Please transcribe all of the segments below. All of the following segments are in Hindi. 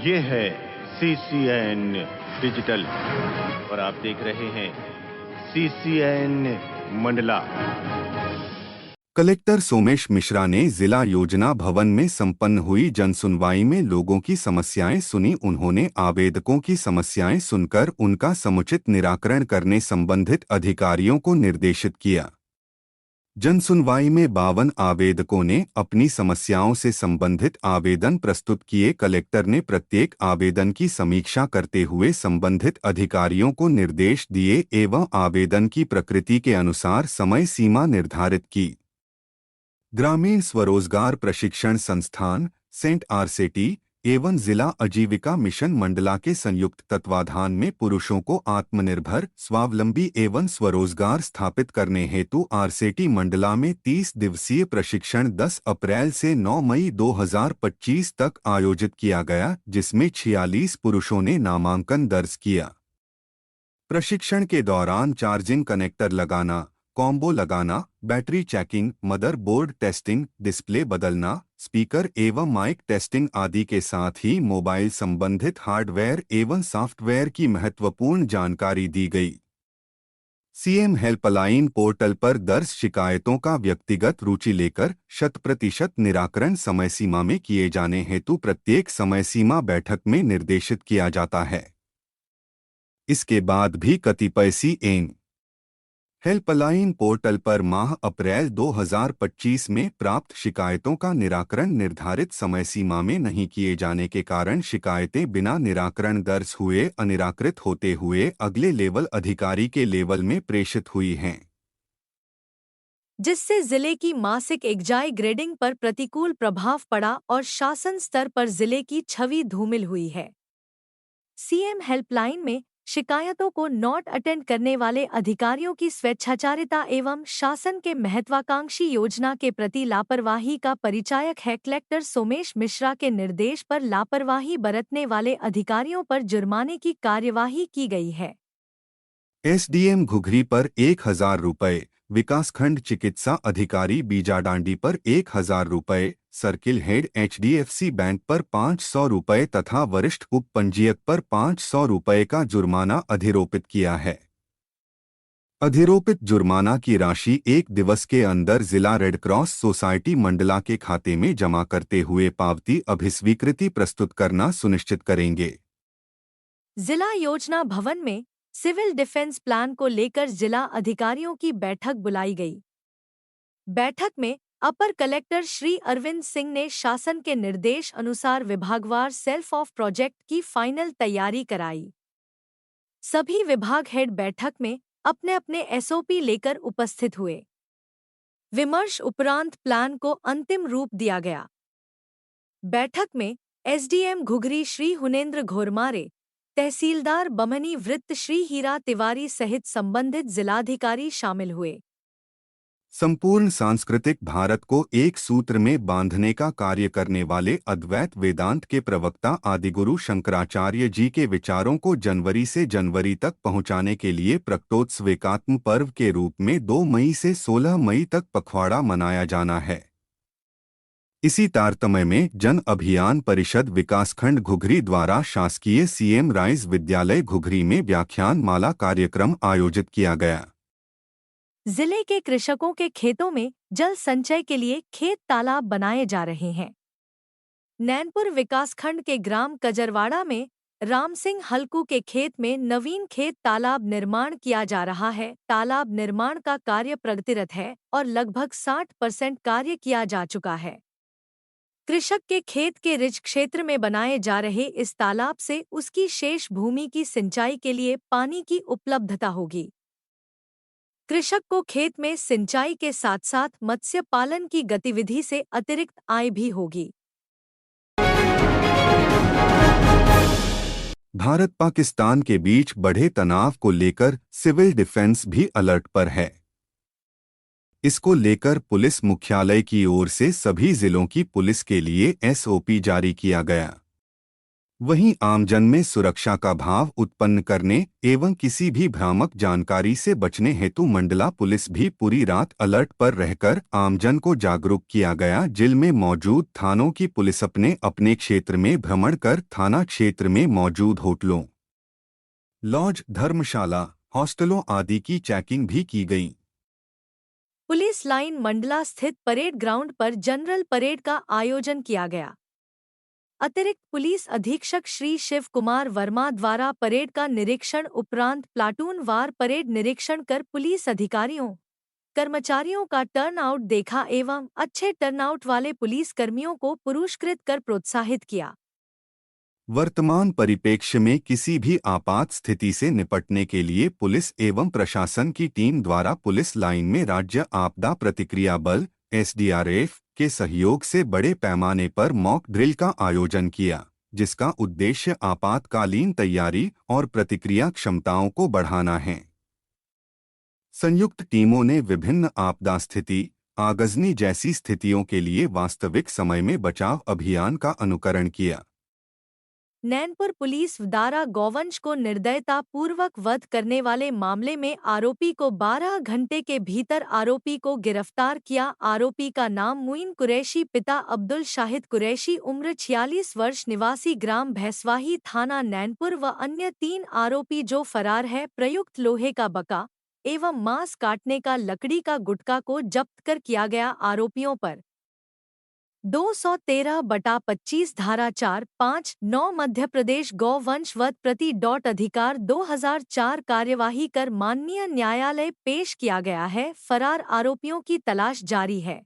ये है CCN डिजिटल और आप देख रहे हैं CCN मंडला। कलेक्टर सोमेश मिश्रा ने जिला योजना भवन में संपन्न हुई जनसुनवाई में लोगों की समस्याएं सुनी। उन्होंने आवेदकों की समस्याएं सुनकर उनका समुचित निराकरण करने संबंधित अधिकारियों को निर्देशित किया। जनसुनवाई में 52 आवेदकों ने अपनी समस्याओं से संबंधित आवेदन प्रस्तुत किए। कलेक्टर ने प्रत्येक आवेदन की समीक्षा करते हुए संबंधित अधिकारियों को निर्देश दिए एवं आवेदन की प्रकृति के अनुसार समय सीमा निर्धारित की। ग्रामीण स्वरोजगार प्रशिक्षण संस्थान सेंट आरसेटी एवं जिला आजीविका मिशन मंडला के संयुक्त तत्वाधान में पुरुषों को आत्मनिर्भर, स्वावलंबी एवं स्वरोजगार स्थापित करने हेतु आरसेटी मंडला में 30 दिवसीय प्रशिक्षण 10 अप्रैल से 9 मई 2025 तक आयोजित किया गया, जिसमें 46 पुरुषों ने नामांकन दर्ज किया। प्रशिक्षण के दौरान चार्जिंग कनेक्टर लगाना, कॉम्बो लगाना, battery checking, motherboard testing, display बदलना, स्पीकर एवं माइक टेस्टिंग आदि के साथ ही मोबाइल संबंधित हार्डवेयर एवं सॉफ्टवेयर की महत्वपूर्ण जानकारी दी गई। सीएम हेल्पलाइन पोर्टल पर दर्ज शिकायतों का व्यक्तिगत रुचि लेकर 100% निराकरण समय सीमा में किए जाने हेतु प्रत्येक समय सीमा बैठक में निर्देशित किया जाता है। इसके बाद भी कतिपय सीएम हेल्पलाइन पोर्टल पर माह अप्रैल 2025 में प्राप्त शिकायतों का निराकरण निर्धारित समय सीमा में नहीं किए जाने के कारण शिकायतें बिना निराकरण दर्ज हुए अनिराकृत होते हुए अगले लेवल अधिकारी के लेवल में प्रेषित हुई हैं, जिससे जिले की मासिक एग्जाई ग्रेडिंग पर प्रतिकूल प्रभाव पड़ा और शासन स्तर पर जिले की छवि धूमिल हुई है। सीएम हेल्पलाइन में शिकायतों को नॉट अटेंड करने वाले अधिकारियों की स्वेच्छाचारिता एवं शासन के महत्वाकांक्षी योजना के प्रति लापरवाही का परिचायक है। कलेक्टर सोमेश मिश्रा के निर्देश पर लापरवाही बरतने वाले अधिकारियों पर जुर्माने की कार्यवाही की गई है। एसडीएम घुघरी पर 1000 रुपये, विकासखंड चिकित्सा अधिकारी बीजाडांडी पर 1000 रुपये, सर्किल हेड HDFC बैंक पर 500 रुपये तथा वरिष्ठ उप पंजीयक पर 500 रुपये का जुर्माना अधिरोपित किया है। अधिरोपित जुर्माना की राशि 1 दिवस के अंदर जिला रेड क्रॉस सोसाइटी मंडला के खाते में जमा करते हुए पावती अभिस्वीकृति प्रस्तुत करना सुनिश्चित करेंगे। जिला योजना भवन में सिविल डिफेंस प्लान को लेकर जिला अधिकारियों की बैठक बुलाई गई। बैठक में अपर कलेक्टर श्री अरविंद सिंह ने शासन के निर्देश अनुसार विभागवार सेल्फ ऑफ प्रोजेक्ट की फाइनल तैयारी कराई। सभी विभाग हेड बैठक में अपने अपने SOP लेकर उपस्थित हुए। विमर्श उपरांत प्लान को अंतिम रूप दिया गया। बैठक में SDM घुघरी श्री हुनेन्द्र घोरमारे, तहसीलदार बमनी वृत्त श्री हीरा तिवारी सहित संबंधित जिलाधिकारी शामिल हुए। संपूर्ण सांस्कृतिक भारत को एक सूत्र में बांधने का कार्य करने वाले अद्वैत वेदांत के प्रवक्ता आदिगुरु शंकराचार्य जी के विचारों को जनवरी से जनवरी तक पहुंचाने के लिए प्रकटोत्सवेकात्म पर्व के रूप में 2 मई से 16 मई तक पखवाड़ा मनाया जाना है। इसी तारतम्य में जन अभियान परिषद विकासखंड घुघरी द्वारा शासकीय CM राइज विद्यालय घुघरी में व्याख्यान माला कार्यक्रम आयोजित किया गया। जिले के कृषकों के खेतों में जल संचय के लिए खेत तालाब बनाए जा रहे हैं। नैनपुर विकासखंड के ग्राम कजरवाड़ा में राम सिंह हल्कू के खेत में नवीन खेत तालाब निर्माण किया जा रहा है। तालाब निर्माण का कार्य प्रगतिरत है और लगभग 60% कार्य किया जा चुका है। कृषक के खेत के रिज क्षेत्र में बनाए जा रहे इस तालाब से उसकी शेष भूमि की सिंचाई के लिए पानी की उपलब्धता होगी। कृषक को खेत में सिंचाई के साथ साथ मत्स्य पालन की गतिविधि से अतिरिक्त आय भी होगी। भारत पाकिस्तान के बीच बढ़े तनाव को लेकर सिविल डिफेंस भी अलर्ट पर है। इसको लेकर पुलिस मुख्यालय की ओर से सभी जिलों की पुलिस के लिए SOP जारी किया गया। वहीं आमजन में सुरक्षा का भाव उत्पन्न करने एवं किसी भी भ्रामक जानकारी से बचने हेतु मंडला पुलिस भी पूरी रात अलर्ट पर रहकर आमजन को जागरूक किया गया। जिले में मौजूद थानों की पुलिस अपने अपने क्षेत्र में भ्रमण कर थाना क्षेत्र में मौजूद होटलों, लॉज, धर्मशाला, हॉस्टलों आदि की चेकिंग भी की गई। पुलिस लाइन मंडला स्थित परेड ग्राउंड पर जनरल परेड का आयोजन किया गया। अतिरिक्त पुलिस अधीक्षक श्री शिव कुमार वर्मा द्वारा परेड का निरीक्षण उपरांत प्लाटून वार परेड निरीक्षण कर पुलिस अधिकारियों कर्मचारियों का टर्नआउट देखा एवं अच्छे टर्नआउट वाले पुलिस कर्मियों को पुरस्कृत कर प्रोत्साहित किया। वर्तमान परिप्रेक्ष्य में किसी भी आपात स्थिति से निपटने के लिए पुलिस एवं प्रशासन की टीम द्वारा पुलिस लाइन में राज्य आपदा प्रतिक्रिया बल एसडीआरएफ के सहयोग से बड़े पैमाने पर मॉक ड्रिल का आयोजन किया, जिसका उद्देश्य आपातकालीन तैयारी और प्रतिक्रिया क्षमताओं को बढ़ाना है। संयुक्त टीमों ने विभिन्न आपदा स्थिति, आगजनी जैसी स्थितियों के लिए वास्तविक समय में बचाव अभियान का अनुकरण किया। नैनपुर पुलिस द्वारा गौवंश को निर्दयता पूर्वक वध करने वाले मामले में आरोपी को 12 घंटे के भीतर आरोपी को गिरफ्तार किया। आरोपी का नाम मुइन कुरैशी, पिता अब्दुल शाहिद कुरैशी, उम्र 46 वर्ष, निवासी ग्राम भैंसवाही, थाना नैनपुर व अन्य 3 आरोपी जो फरार है। प्रयुक्त लोहे का बका एवं मांस काटने का लकड़ी का गुटका को जब्त कर किया गया। आरोपियों पर 213/25 धारा 4-5-9 मध्य प्रदेश गौ वंश वध प्रति अधिकार 2004 कार्यवाही कर माननीय न्यायालय पेश किया गया है। फरार आरोपियों की तलाश जारी है।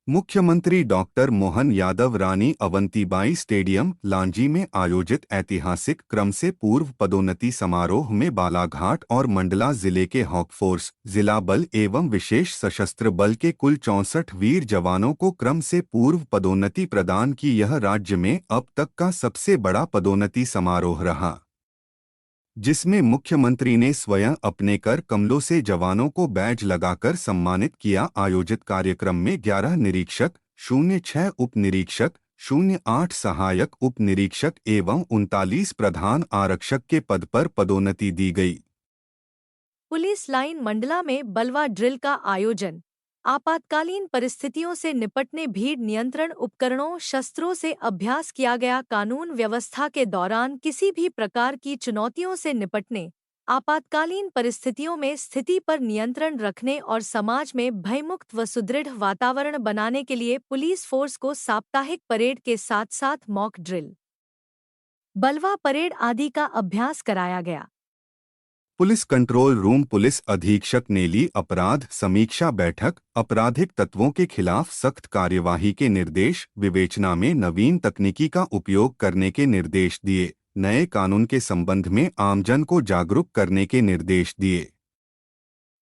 मुख्यमंत्री डॉक्टर मोहन यादव रानी अवंतीबाई स्टेडियम लांजी में आयोजित ऐतिहासिक क्रम से पूर्व पदोन्नति समारोह में बालाघाट और मंडला जिले के हॉकफोर्स, जिला बल एवं विशेष सशस्त्र बल के कुल 64 वीर जवानों को क्रम से पूर्व पदोन्नति प्रदान की। यह राज्य में अब तक का सबसे बड़ा पदोन्नति समारोह रहा, जिसमें मुख्यमंत्री ने स्वयं अपने कर कमलों से जवानों को बैज लगाकर सम्मानित किया। आयोजित कार्यक्रम में 11 निरीक्षक, 06 उप निरीक्षक, 08 सहायक उप निरीक्षक एवं 39 प्रधान आरक्षक के पद पर पदोन्नति दी गई। पुलिस लाइन मंडला में बलवा ड्रिल का आयोजन। आपातकालीन परिस्थितियों से निपटने भीड़ नियंत्रण उपकरणों शस्त्रों से अभ्यास किया गया। कानून व्यवस्था के दौरान किसी भी प्रकार की चुनौतियों से निपटने, आपातकालीन परिस्थितियों में स्थिति पर नियंत्रण रखने और समाज में भयमुक्त व सुदृढ़ वातावरण बनाने के लिए पुलिस फोर्स को साप्ताहिक परेड के साथ साथ मॉक ड्रिल, बलवा परेड आदि का अभ्यास कराया गया। पुलिस कंट्रोल रूम पुलिस अधीक्षक ने ली अपराध समीक्षा बैठक। आपराधिक तत्वों के खिलाफ सख्त कार्यवाही के निर्देश, विवेचना में नवीन तकनीकी का उपयोग करने के निर्देश दिए। नए कानून के संबंध में आमजन को जागरूक करने के निर्देश दिए।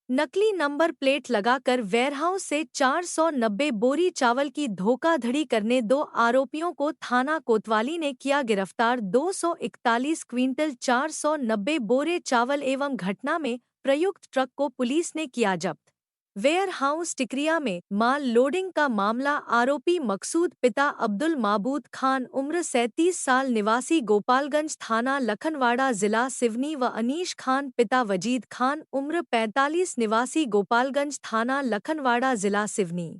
नकली नंबर प्लेट लगाकर वेयरहाउस से 490 बोरी चावल की धोखाधड़ी करने 2 आरोपियों को थाना कोतवाली ने किया गिरफ्तार। 241 क्विंटल 490 बोरे चावल एवं घटना में प्रयुक्त ट्रक को पुलिस ने किया जब्त। वेयरहाउस टिकरिया में माल लोडिंग का मामला। आरोपी मकसूद, पिता अब्दुल माबूद खान, उम्र 37 साल, निवासी गोपालगंज, थाना लखनवाड़ा, जिला सिवनी व अनीश खान, पिता वजीद खान, उम्र 45, निवासी गोपालगंज, थाना लखनवाड़ा, जिला सिवनी।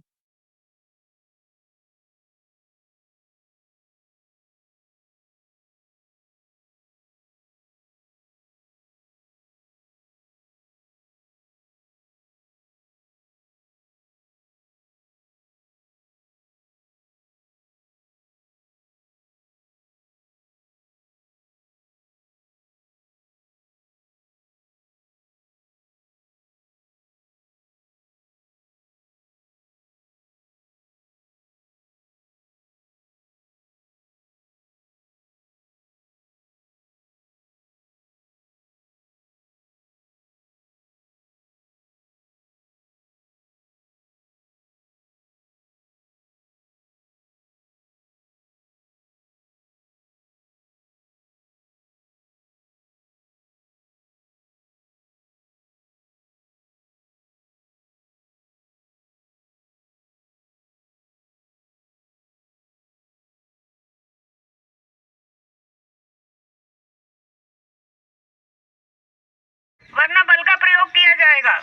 वरना बल का प्रयोग किया जाएगा।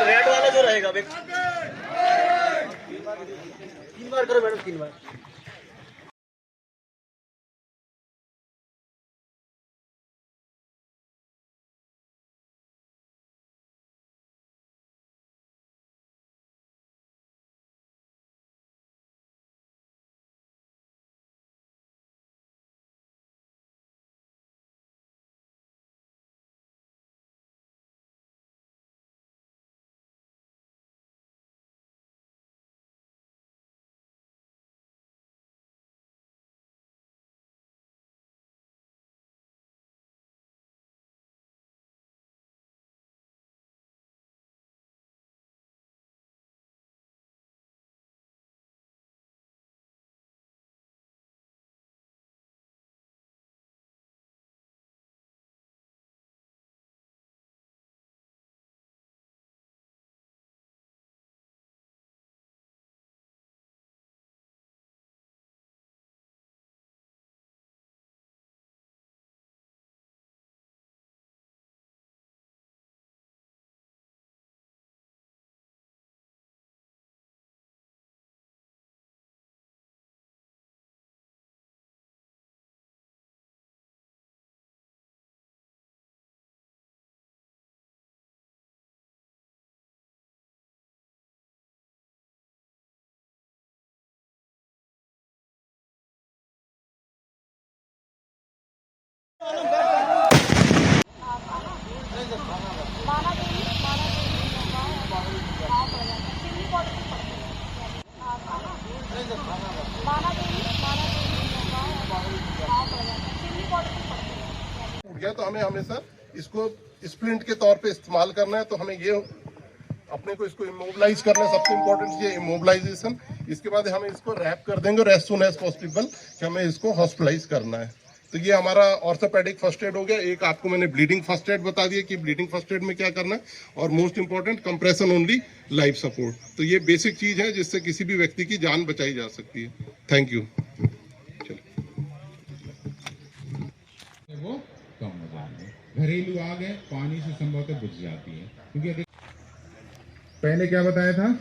रेड वाला जो रहेगा 3 बार करो मैडम, 3 बार। उठ गया तो हमें हमेशा इसको स्प्लिंट के तौर पे इस्तेमाल करना है। तो हमें ये अपने को इसको इमोबिलाइज करना है, सबसे इम्पोर्टेंट ये इमोबिलाइजेशन। इसके बाद हमें इसको रैप कर देंगे और एज सून एज पॉसिबल कि हमें इसको हॉस्पिटलाइज करना है। तो ये हमारा ऑर्थोपेडिक फर्स्ट एड हो गया। एक आपको मैंने ब्लीडिंग फर्स्ट एड बता दिया कि ब्लीडिंग फर्स्ट एड में क्या करना है, और most important compression only life support. तो ये बेसिक चीज है जिससे किसी भी व्यक्ति की जान बचाई जा सकती है। Thank you. वो कम हो जाएंगे। घरेलू आग है, पानी से संभवतः बुझ जाती है, क्योंकि पहले क्या बताया था,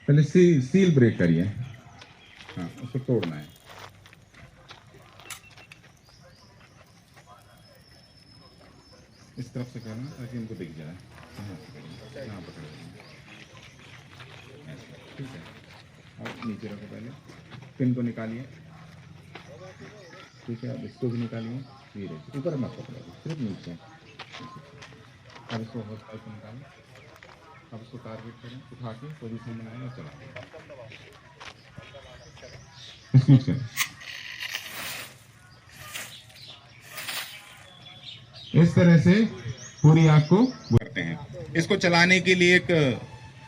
पहले सील ब्रेक करिए, हाँ उसको तोड़ना है। इस तरफ से करना ताकि इनको दिख जाए। यहाँ पकड़ेंगे, ठीक है। अब नीचे रखो, पहले पिन को निकालिए, ठीक है। अब इसको भी निकालिए, धीरे से ऊपर मत पकड़ो, सिर्फ नीचे। अब इसको हॉस्पिटल से निकालें। अब इसको टारगेट करें, उठा के पोजीशन बनाएं और चलाएं। इस तरह से पूरी आग को करते हैं। इसको चलाने के लिए एक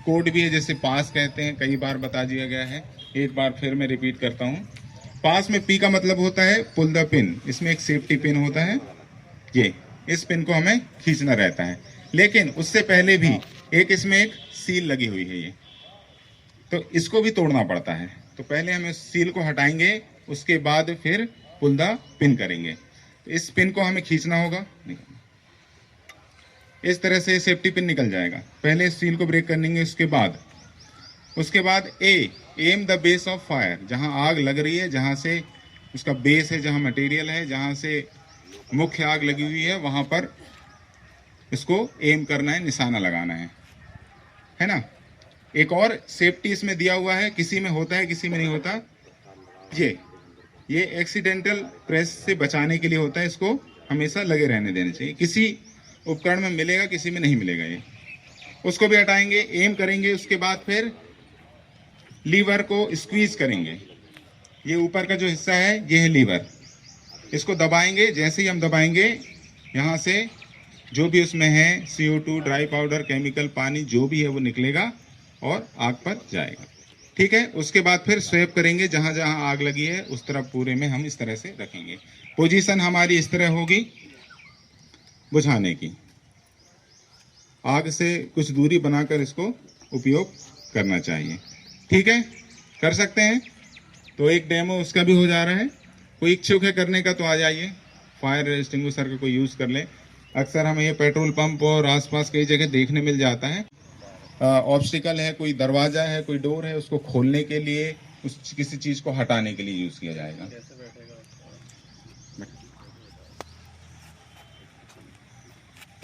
कोड भी है, जैसे पास कहते हैं, कई बार बता दिया गया है। एक बार फिर मैं रिपीट करता हूँ। पास में पी का मतलब होता है पुल द पिन। इसमें एक सेफ्टी पिन होता है, ये इस पिन को हमें खींचना रहता है। लेकिन उससे पहले भी एक इसमें एक सील लगी हुई है, ये तो इसको भी तोड़ना पड़ता है। तो पहले हम इस सील को हटाएंगे, उसके बाद फिर पुल द पिन करेंगे। तो इस पिन को हमें खींचना होगा, इस तरह से सेफ्टी पिन निकल जाएगा। पहले इस सील को ब्रेक करेंगे, उसके बाद am the base of fire. जहां आग लग रही है, जहां से उसका बेस है, जहां मटेरियल है, जहां से मुख्य आग लगी हुई है, वहां पर इसको एम करना है, निशाना लगाना है ना। एक और सेफ्टी इसमें दिया हुआ है, किसी में होता है किसी में नहीं होता। ये एक्सीडेंटल प्रेस से बचाने के लिए होता है, इसको हमेशा लगे रहने देने चाहिए। किसी उपकरण में मिलेगा, किसी में नहीं मिलेगा। ये उसको भी हटाएंगे, एम करेंगे। उसके बाद फिर लीवर को स्क्वीज करेंगे। ये ऊपर का जो हिस्सा है ये है लीवर, इसको दबाएंगे। जैसे ही हम दबाएंगे, यहाँ से जो भी उसमें है CO2, ड्राई पाउडर, केमिकल, पानी जो भी है वो निकलेगा और आग पर जाएगा, ठीक है। उसके बाद फिर स्वेप करेंगे, जहाँ जहाँ आग लगी है उस तरफ पूरे में हम इस तरह से रखेंगे। पोजीशन हमारी इस तरह होगी बुझाने की। आग से कुछ दूरी बनाकर इसको उपयोग करना चाहिए, ठीक है। कर सकते हैं। तो एक डेमो उसका भी हो जा रहा है। कोई इच्छुक है करने का तो आ जाइए, फायर एक्सटिंग्विशर का कोई यूज़ कर ले। अक्सर हमें ये पेट्रोल पंप और आसपास कई जगह देखने मिल जाता है। ऑब्स्टिकल है, कोई दरवाज़ा है, कोई डोर है, उसको खोलने के लिए, उस किसी चीज़ को हटाने के लिए यूज़ किया जाएगा।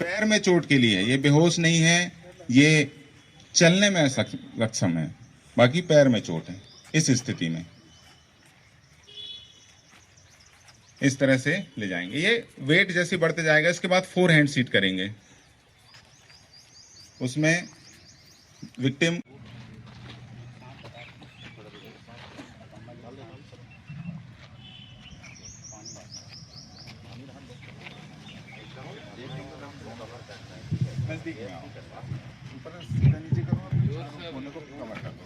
पैर में चोट के लिए, ये बेहोश नहीं है, ये चलने में सक्षम है, बाकी पैर में चोट है। इस स्थिति में इस तरह से ले जाएंगे। ये वेट जैसे बढ़ते जाएगा, इसके बाद 4 हैंड सीट करेंगे। उसमें विक्टिम नजदीक में आओ, ऊपर सीधा नीचे करो और होने को कवर कर दो।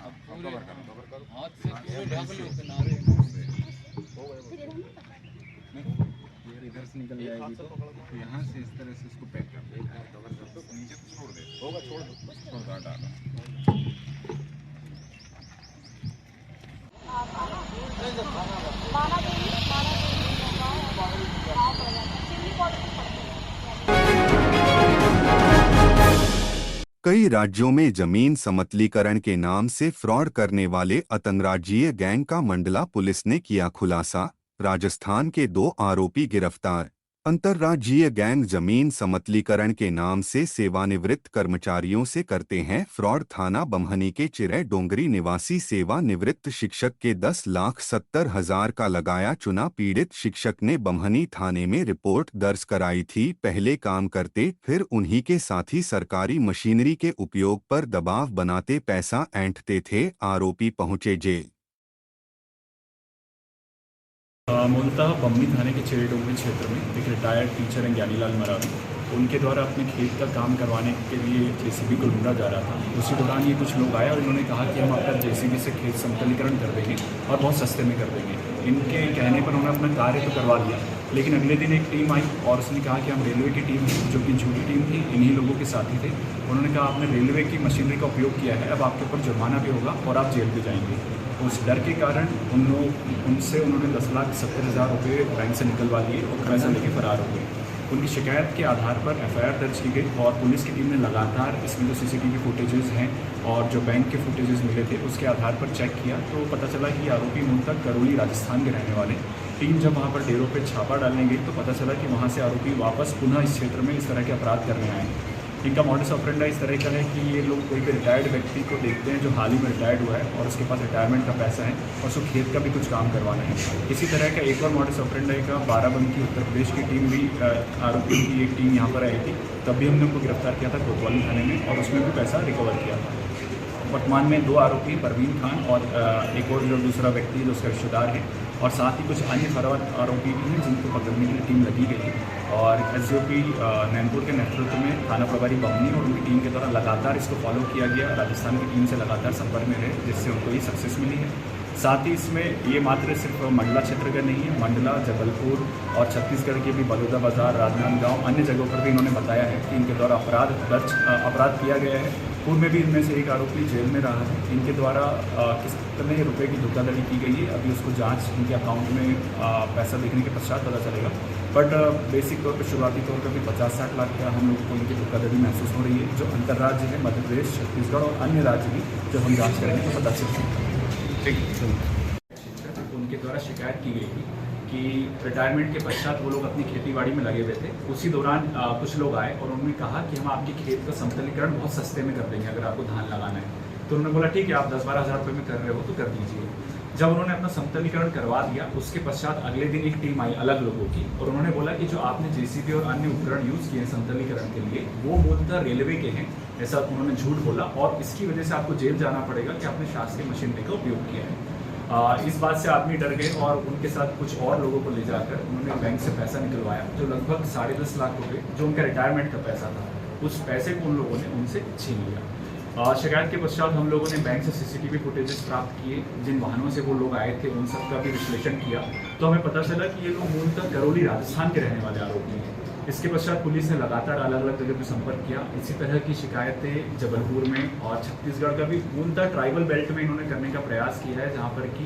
अब कवर करो, हाथ से पूरे ढक लो किनारे। नहीं, इधर से निकल जाएगी तो यहाँ से इस तरह से इसको पैक कर दो, कवर कर दो, नीचे तो छोड़ दे, होगा छोड़ दो, डालो। कई राज्यों में जमीन समतलीकरण के नाम से फ्रॉड करने वाले अंतर्राज्यीय गैंग का मंडला पुलिस ने किया खुलासा। राजस्थान के 2 आरोपी गिरफ्तार। अंतर्राज्यीय गैंग जमीन समतलीकरण के नाम से सेवानिवृत्त कर्मचारियों से करते हैं फ्रॉड। थाना बमहनी के चिरै डोंगरी निवासी सेवानिवृत्त शिक्षक के 10,70,000 का लगाया चुना। पीड़ित शिक्षक ने बमहनी थाने में रिपोर्ट दर्ज कराई थी। पहले काम करते, फिर उन्हीं के साथी सरकारी मशीनरी के उपयोग पर दबाव बनाते, पैसा ऐंठते थे। आरोपी पहुंचे जेल। मूलतः बमनी थाने के चिरै डोंगरी क्षेत्र में एक रिटायर्ड टीचर हैं ज्ञानीलाल मरावी, उनके द्वारा अपने खेत का काम करवाने के लिए जेसीबी को ढूंढा जा रहा था। उसी दौरान ये कुछ लोग आए और इन्होंने कहा कि हम आपका जेसीबी से खेत समतलीकरण कर देंगे और बहुत सस्ते में कर देंगे। इनके कहने पर उन्होंने अपना कार्य तो करवा लिया, लेकिन अगले दिन एक टीम आई और उसने कहा कि हम रेलवे की टीम थी, जो कि झूठी टीम थी, इन्हीं लोगों के साथी थे। उन्होंने कहा आपने रेलवे की मशीनरी का उपयोग किया है, अब आपके ऊपर जुर्माना भी होगा और आप जेल भी जाएंगे। उस डर के कारण उनसे उन्होंने 10,70,000 रुपये बैंक से निकलवा लिए और पैसा लेके फरार हो गए। उनकी शिकायत के आधार पर एफआईआर दर्ज की गई और पुलिस की टीम ने लगातार इसमें जो सीसीटीवी फुटेजेस हैं और जो बैंक के फुटेजेस मिले थे उसके आधार पर चेक किया तो पता चला कि आरोपी मूलतः करौली राजस्थान के रहने वाले। टीम जब वहाँ पर डेरों पे छापा डालने गई तो पता चला कि वहाँ से आरोपी वापस पुनः इस क्षेत्र में इस तरह के अपराध करने आए। इनका मॉडस ऑपरेंडी इस तरह का है कि ये लोग कोई भी रिटायर्ड व्यक्ति को देखते हैं जो हाल ही में रिटायर्ड हुआ है और उसके पास रिटायरमेंट का पैसा है और उसको खेत का भी कुछ काम करवाना है। इसी तरह का एक और मॉडस ऑपरेंडी का बाराबंकी उत्तर प्रदेश की टीम भी आरोपियों की एक टीम यहाँ पर आई थी, तब भी हमने उनको गिरफ्तार किया था कोतवाली थाने में और उसमें भी पैसा रिकवर किया था। वर्तमान में 2 आरोपी परवीन खान और एक और जो दूसरा व्यक्ति है जो उसका रिश्तेदार है और साथ ही कुछ अन्य फरार आरोपी भी हैं जिनको पकड़ने के लिए टीम लगी गई है। और एसडीओपी नैनपुर के नेतृत्व में थाना प्रभारी बमनी और उनकी टीम के द्वारा लगातार इसको फॉलो किया गया। राजस्थान की टीम से लगातार संपर्क में रहे जिससे उनको ये सक्सेस मिली है। साथ ही इसमें ये मात्र सिर्फ मंडला क्षेत्र का नहीं है, मंडला, जबलपुर और छत्तीसगढ़ के भी बलौदा बाजार, राजनांदगांव, अन्य जगहों पर भी इन्होंने बताया है कि इनके द्वारा अपराध किया गया है। पूर्व में भी इनमें से एक आरोपी जेल में रहा है। इनके द्वारा कितने रुपए की धोखाधड़ी की गई है अभी उसको जांच इनके अकाउंट में पैसा देखने के पश्चात पता चलेगा। बट बेसिक तौर पर शुरुआती तौर पर भी 50-60 लाख का हम लोगों को इनकी धोखाधड़ी महसूस हो रही है जो अंतर्राज्य है, मध्य प्रदेश, छत्तीसगढ़ और अन्य राज्य भी जब हम जाँच करेंगे तो पता चलेगा। उनके द्वारा शिकायत की गई थी कि रिटायरमेंट के पश्चात वो लोग अपनी खेतीबाड़ी में लगे हुए थे। उसी दौरान कुछ लोग आए और उन्होंने कहा कि हम आपके खेत का समतलीकरण बहुत सस्ते में कर देंगे अगर आपको धान लगाना है। तो उन्होंने बोला ठीक है, आप 10-12 हज़ार रुपये में कर रहे हो तो कर दीजिए। जब उन्होंने अपना समतलीकरण करवा दिया उसके पश्चात अगले दिन एक टीम आई अलग लोगों की और उन्होंने बोला कि जो आपने जेसीबी और अन्य उपकरण यूज़ किए हैं समतलीकरण के लिए वो मूलतः रेलवे के हैं, ऐसा उन्होंने झूठ बोला और इसकी वजह से आपको जेल जाना पड़ेगा कि आपने शासकीय मशीनरी का उपयोग किया है। इस बात से आदमी डर गए और उनके साथ कुछ और लोगों को ले जाकर उन्होंने बैंक से पैसा निकलवाया जो लगभग 10.5 लाख रुपए जो उनका रिटायरमेंट का पैसा था, उस पैसे को उन लोगों ने उनसे छीन लिया। शिकायत के पश्चात हम लोगों ने बैंक से सीसीटीवी फुटेजेस प्राप्त किए, जिन वाहनों से वो लोग आए थे उन सब का भी विश्लेषण किया तो हमें पता चला कि ये लोग मूलतः करौली राजस्थान के रहने वाले आरोपी हैं। इसके पश्चात पुलिस ने लगातार अलग अलग जगह पर संपर्क किया। इसी तरह की शिकायतें जबलपुर में और छत्तीसगढ़ का भी पूर्णतः ट्राइबल बेल्ट में इन्होंने करने का प्रयास किया है, जहाँ पर कि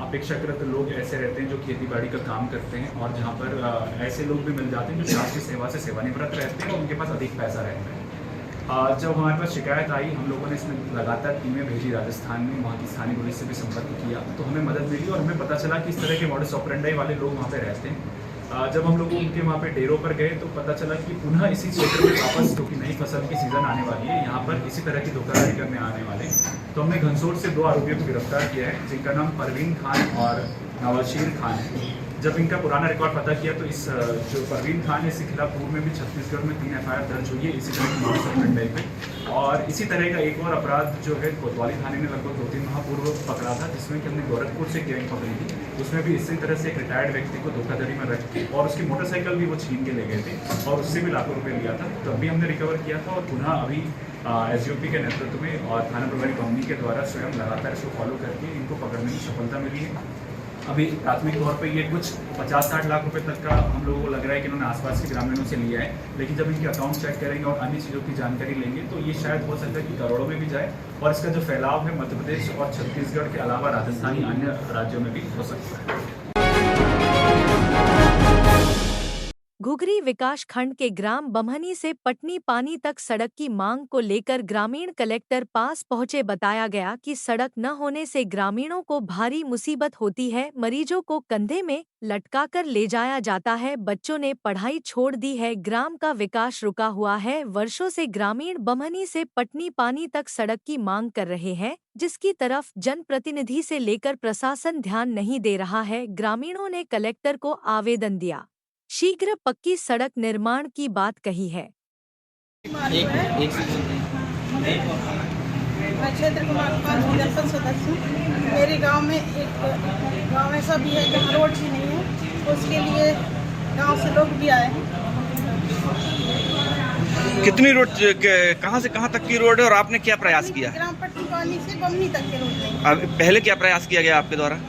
अपेक्षाकृत लोग ऐसे रहते हैं जो खेतीबाड़ी का काम करते हैं और जहाँ पर ऐसे लोग भी मिल जाते हैं जो राष्ट्रीय सेवा से सेवानिवृत्त रहते हैं और उनके पास अधिक पैसा रहता है। जब हमारे पास शिकायत आई, हम लोगों ने इसमें लगातार टीमें भेजी राजस्थान में, वहाँ की स्थानीय पुलिस से भी संपर्क किया, तो हमें मदद मिली और हमें पता चला कि इस तरह के मॉडस ऑपरेंडाई वाले लोग वहाँ पे रहते हैं। जब हम लोग उनके वहाँ पे डेरों पर गए तो पता चला कि पुनः इसी क्षेत्र में वापस, क्योंकि नई फसल की सीज़न आने वाली है, यहाँ पर इसी तरह की धोखाधड़ी करने आने वाले, तो हमने घनसोट से 2 आरोपियों को गिरफ्तार किया है, जिनका नाम परवीन खान और नवाशीर खान है। जब इनका पुराना रिकॉर्ड पता किया तो इस जो परवीन खान है, इसके खिलाफ पूर्व में भी छत्तीसगढ़ में 3 FIR दर्ज हुई है इसी तरह की मॉडस ऑपरेंडाई पे। और इसी तरह का एक और अपराध जो है कोतवाली थाने में लगभग 2-3 माह पूर्व पकड़ा था, जिसमें कि हमने गोरखपुर से गैंग पकड़ी थी। उसमें भी इसी तरह से एक रिटायर्ड व्यक्ति को धोखाधड़ी में रख के और उसकी मोटरसाइकिल भी वो छीन के ले गए थे और उससे भी लाखों रुपये लिया था, तब भी हमने रिकवर किया था। और पुनः अभी SGOP के नेतृत्व में और थाना प्रभारी बम्मी के द्वारा स्वयं लगातार इसको फॉलो करके इनको पकड़ने में सफलता मिली है। अभी प्राथमिक तौर पे ये कुछ 50-60 लाख रुपए तक का हम लोगों को लग रहा है कि इन्होंने आसपास के ग्रामीणों से लिया है, लेकिन जब इनके अकाउंट चेक करेंगे और अन्य चीज़ों की जानकारी लेंगे तो ये शायद हो सकता है कि करोड़ों में भी जाए और इसका जो फैलाव है मध्य प्रदेश और छत्तीसगढ़ के अलावा राजस्थान अन्य राज्यों में भी हो सकता है। घुघरी विकास खंड के ग्राम बम्हनी से पटनी पानी तक सड़क की मांग को लेकर ग्रामीण कलेक्टर पास पहुंचे। बताया गया कि सड़क न होने से ग्रामीणों को भारी मुसीबत होती है। मरीजों को कंधे में लटकाकर ले जाया जाता है, बच्चों ने पढ़ाई छोड़ दी है, ग्राम का विकास रुका हुआ है। वर्षों से ग्रामीण बम्हनी से पटनी पानी तक सड़क की मांग कर रहे हैं, जिसकी तरफ जनप्रतिनिधि से लेकर प्रशासन ध्यान नहीं दे रहा है। ग्रामीणों ने कलेक्टर को आवेदन दिया, शीघ्र पक्की सड़क निर्माण की बात कही है। मैं क्षेत्र कुमार जनपद सदस्य हूँ। मेरे गांव में एक गांव ऐसा भी है जहाँ रोड भी नहीं है, उसके लिए गांव से लोग भी आए हैं। कितनी रोड, कहाँ से कहाँ तक की रोड है और आपने क्या प्रयास किया? ग्राम पटनी पानी से बम्हनी तक के रोड है। अब पहले क्या प्रयास किया गया आपके द्वारा?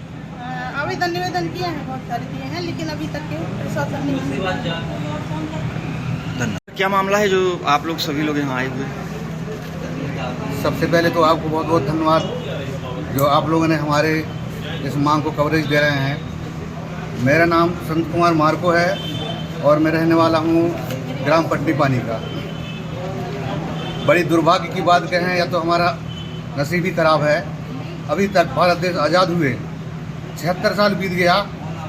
आवेदन निवेदन किए हैं, बहुत सारे दिए हैं, लेकिन अभी तक के प्रशासन नहीं। धन्यवाद। क्या मामला है जो आप लोग सभी लोग यहाँ आए हुए? सबसे पहले तो आपको बहुत बहुत धन्यवाद जो आप लोगों ने हमारे इस मांग को कवरेज दे रहे हैं। मेरा नाम संत कुमार मार्को है और मैं रहने वाला हूँ ग्राम पटनी पानी का। बड़ी दुर्भाग्य की बात कहें या तो हमारा नसीब ही खराब है। अभी तक भारत देश आज़ाद हुए 76 साल बीत गया,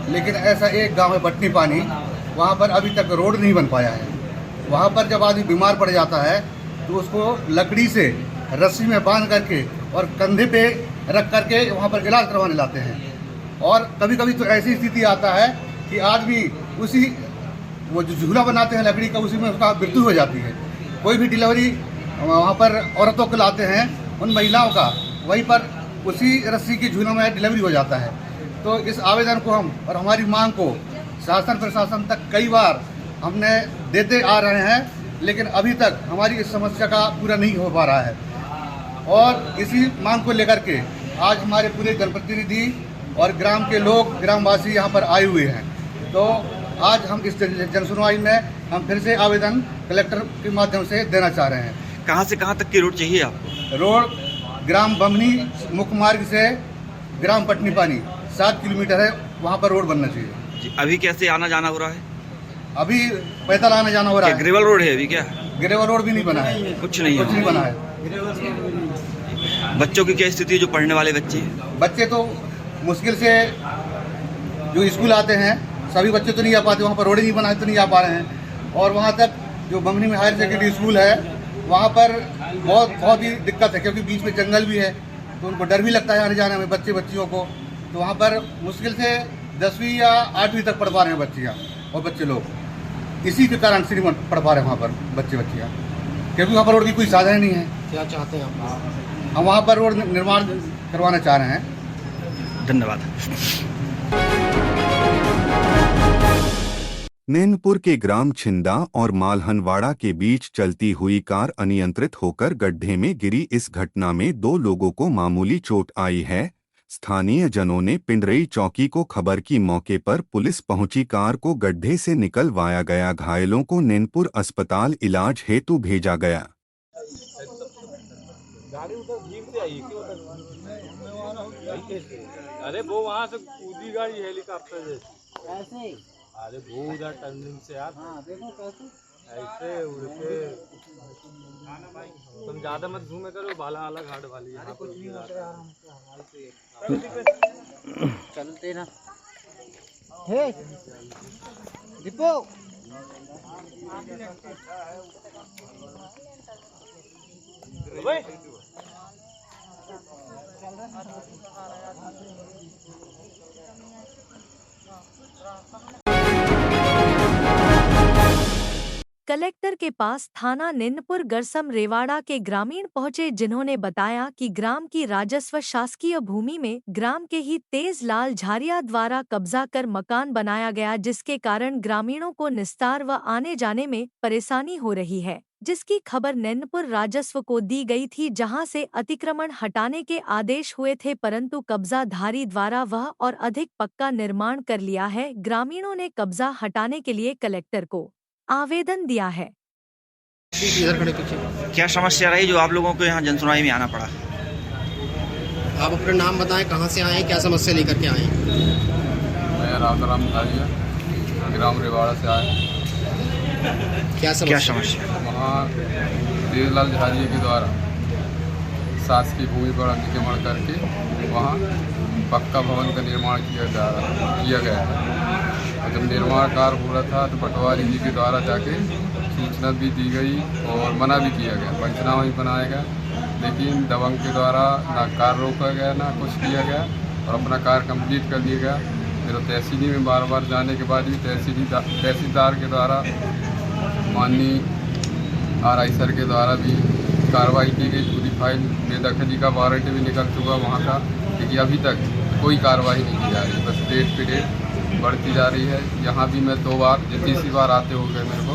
लेकिन ऐसा एक गांव है पटनी पानी, वहाँ पर अभी तक रोड नहीं बन पाया है। वहाँ पर जब आदमी बीमार पड़ जाता है तो उसको लकड़ी से रस्सी में बांध करके और कंधे पे रख करके वहाँ पर इलाज करवाने लाते हैं। और कभी कभी तो ऐसी स्थिति आता है कि आदमी उसी वो जो झूला बनाते हैं लकड़ी का, उसी में उसका मृत्यु हो जाती है। कोई भी डिलीवरी वहाँ पर औरतों को लाते हैं, उन महिलाओं का वहीं पर उसी रस्सी के झूलों में डिलीवरी हो जाता है। तो इस आवेदन को हम और हमारी मांग को शासन प्रशासन तक कई बार हमने देते आ रहे हैं, लेकिन अभी तक हमारी इस समस्या का पूरा नहीं हो पा रहा है। और इसी मांग को लेकर के आज हमारे पूरे जनप्रतिनिधि और ग्राम के लोग, ग्रामवासी यहाँ पर आए हुए हैं। तो आज हम इस जनसुनवाई में हम फिर से आवेदन कलेक्टर के माध्यम से देना चाह रहे हैं। कहाँ से कहाँ तक की रोड चाहिए आपको? रोड ग्राम बम्हनी मुख्य मार्ग से ग्राम पटनी पानी 7 किलोमीटर है, वहाँ पर रोड बनना चाहिए जी। अभी कैसे आना जाना हो रहा है? अभी पैदल आना जाना हो रहा है। ग्रेवल रोड है अभी? क्या ग्रेवल रोड भी नहीं बना है, कुछ नहीं बना है। बच्चों की क्या स्थिति है जो पढ़ने वाले बच्चे? बच्चे तो मुश्किल से जो स्कूल आते हैं सभी बच्चे तो नहीं आ पाते, वहाँ पर रोड ही नहीं बना है तो नहीं आ पा रहे हैं। और वहाँ तक जो बम्हनी में हायर सेकेंडरी स्कूल है वहाँ पर बहुत ही दिक्कत है, क्योंकि बीच में जंगल भी है, तो उनको डर भी लगता है आने जाने में बच्चियों को। तो वहाँ पर मुश्किल से 10वीं या 8वीं तक पढ़ पा रहे हैं बच्चियाँ और बच्चे लोग। इसी के कारण श्रीमन पढ़ पा रहे हैं वहाँ पर बच्चियाँ, क्योंकि वहाँ पर रोड की कोई साधन नहीं है। क्या चाहते हैं हम वहाँ पर रोड निर्माण करवाना चाह रहे हैं। धन्यवाद। नैनपुर के ग्राम छिंदा और मालहनवाड़ा के बीच चलती हुई कार अनियंत्रित होकर गड्ढे में गिरी। इस घटना में 2 लोगों को मामूली चोट आई है, स्थानीय जनों ने पिंडरई चौकी को खबर की मौके पर पुलिस पहुंची। कार को गड्ढे से निकलवाया गया। घायलों को नैनपुर अस्पताल इलाज हेतु भेजा गया। गाड़ी उधर भीड़ से आई क्यों उधर? अरे वो वहाँ से कूदी गाड़ी हेलीकॉप्टर से ऐसे। अरे वो उधर टर्निंग से आप देखो कैसे ऐसे उड़ के। तुम ज्यादा मत घूमे करो, बाला वाला घाट वाली यहाँ कुछ नहीं होता है। चलते ना हे दीपो भाई कलेक्टर के पास थाना नैनपुर गरसम रेवाड़ा के ग्रामीण पहुंचे, जिन्होंने बताया कि ग्राम की राजस्व शासकीय भूमि में ग्राम के ही तेजलाल झारिया द्वारा कब्जा कर मकान बनाया गया, जिसके कारण ग्रामीणों को निस्तार व आने जाने में परेशानी हो रही है, जिसकी खबर नैनपुर राजस्व को दी गई थी, जहां से अतिक्रमण हटाने के आदेश हुए थे, परंतु कब्जाधारी द्वारा वह और अधिक पक्का निर्माण कर लिया है। ग्रामीणों ने कब्जा हटाने के लिए कलेक्टर को आवेदन दिया है। क्या समस्या रही जो आप लोगों को यहाँ जनसुनवाई में आना पड़ा? आप अपना नाम बताएं, कहाँ से आए, क्या समस्या लेकर के आए? मैं राम झारिया ग्राम रेवाड़ा से आया। क्या समस्या? वहाँ तेजलाल झारिया के द्वारा शासकीय भूमि पर अतिक्रमण करके वहाँ पक्का भवन का निर्माण किया गया है। जब निर्माण कार्य हो रहा था तो पटवारी जी के द्वारा जाके सूचना भी दी गई और मना भी किया गया, पंचनामा भी बनाया गया, लेकिन दबंग के द्वारा ना कार्य रोका गया ना कुछ किया गया और अपना कार्य कंप्लीट कर दिया गया। फिर तहसीली में बार बार जाने के बाद भी तहसीलदार के द्वारा माननीय RI सर के द्वारा भी कार्रवाई की गई। पूरी फाइल बेदखली का वारंट भी निकल चुका वहाँ का, लेकिन अभी तक कोई कार्रवाई नहीं की जा रही, बस डेट पे डेट बढ़ती जा रही है। यहाँ भी मैं 2 बार तीसरी बार आते हो गए मेरे को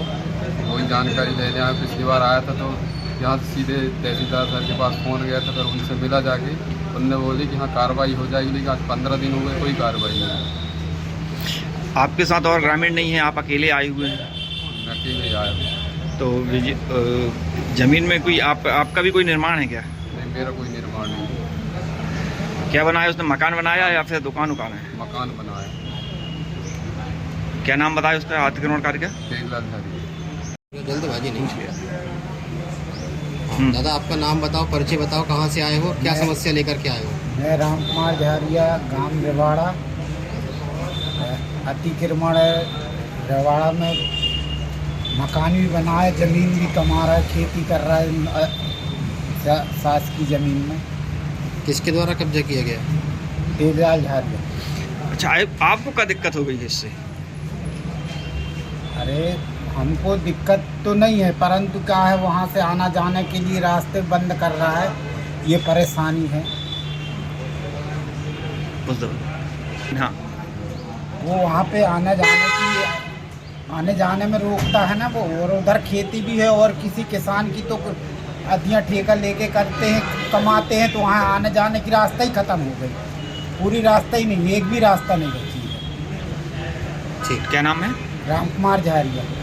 वही जानकारी लेने आया। पिछली बार आया था तो यहाँ से सीधे तहसीलदार सर के पास फ़ोन गया था, फिर उनसे मिला जाके उनने बोले कि हाँ कार्रवाई हो जाएगी, लेकिन आज 15 दिन हो गए कोई कार्रवाई नहीं है। आपके साथ और ग्रामीण नहीं है, आप अकेले आए हुए हैं? मैं अकेले आया हूँ। तो ज़मीन में कोई आपका भी कोई निर्माण है क्या? नहीं, मेरा कोई निर्माण नहीं। क्या बनाया उसने? मकान बनाया या फिर दुकान है? मकान बनाया। क्या नाम बताया उसका अतिक्रमणकारी का? तेजलाल झारिया। जल्दबाजी नहीं किया। दादा आपका नाम बताओ, परिचय बताओ, कहाँ से आए हो, क्या समस्या लेकर के आए हो? मैं राम कुमार झारिया, गांव रेवाड़ा। अतिक्रमण रेवाड़ा में मकान भी बना है, ज़मीन भी कमा रहा है, खेती कर रहा है शासकीय ज़मीन में। किसके द्वारा कब्जा किया गया? तेजलाल झारिया। अच्छा, आपको क्या दिक्कत हो गई है इससे? अरे हमको दिक्कत तो नहीं है, परंतु क्या है वहाँ से आना जाने के लिए रास्ते बंद कर रहा है, ये परेशानी है। हाँ, वो वहाँ पे आने जाने में रोकता है ना वो, और उधर खेती भी है और किसी किसान की तो अधियाँ ठेका लेके करते हैं, कमाते हैं, तो वहाँ आने जाने की रास्ता ही ख़त्म हो गई, पूरी रास्ता ही नहीं, एक भी रास्ता नहीं बची है। ठीक, क्या नाम है? राम कुमार झारिया।